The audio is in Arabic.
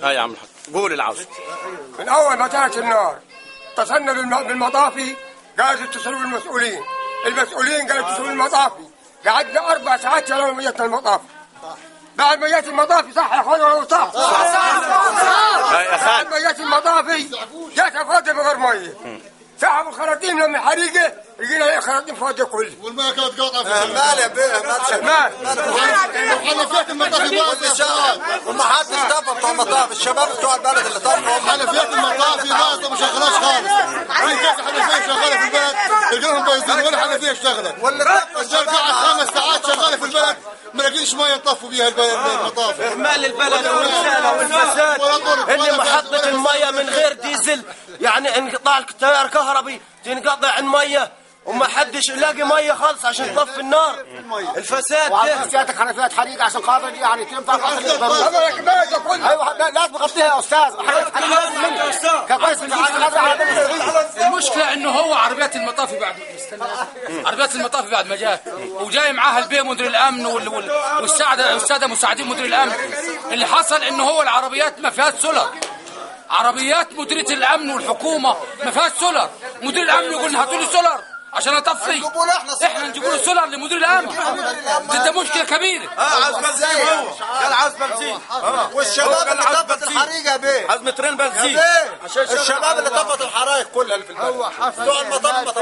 يا عم الحاج قول العوز. من اول ما جاءت النار اتصلنا بالمطافي، قالوا اتصلوا بالمسؤولين. المسؤولين قالوا اتصلوا بالمطافي. قعدنا 4 ساعات شغلوا ميتنا المطافي. بعد ما جت المطافي صح يا اخوان ولا صح؟ بعد ما جت المطافي جت فاضيه بغير ميه. سحبوا الخراطيم لما حريقه لقينا الخراطيم فاضيه كلها. والماء كانت قاطعه في مال يا بيه مال وحنفيات المطافي باظت وما حدش طفى بتوع المطاف، الشباب بتوع البلد اللي طفوا حنفيات المطافي باظت وما شغلاش خالص. في كذا حنفيه شغاله في البلد تلقاهم بايظين ولا حنفيه اشتغلت. الرجال قعد 5 ساعات شغاله في البلد ما لاقيش ميه يطفوا بيها المطاف. اهمال البلد والرساله والفساد اللي محطه الميه من غير ديزل، يعني انقطاع التيار كهربي تنقطع الميه وما حدش يلاقي ميه خالص عشان يطفي النار. الفساد ده سيادتك حنفيات حريق عشان خاطر يعني تنفع ايوه لازم نغطيها يا استاذ. المشكله انه هو عربيات المطافي عربيات المطافي بعد ما جات وجاي معاها البيه مدير الامن والساده مساعدين مدير الامن. اللي حصل انه هو العربيات ما فيهاش سولر. عربيات مديريه الامن والحكومه ما فيهاش سولر. مدير الامن يقول هاتوا لي سولر عشان اطفي. احنا نجيب له سولر لمدير الامن. ده مشكله كبيره. عاوز بنزين، هو قال عاوز بنزين. والشباب اللي طفت الحريقه بيه عاوز مترين بنزين. الشباب اللي طفت الحرايق كلها اللي في البلد بتوع المطاف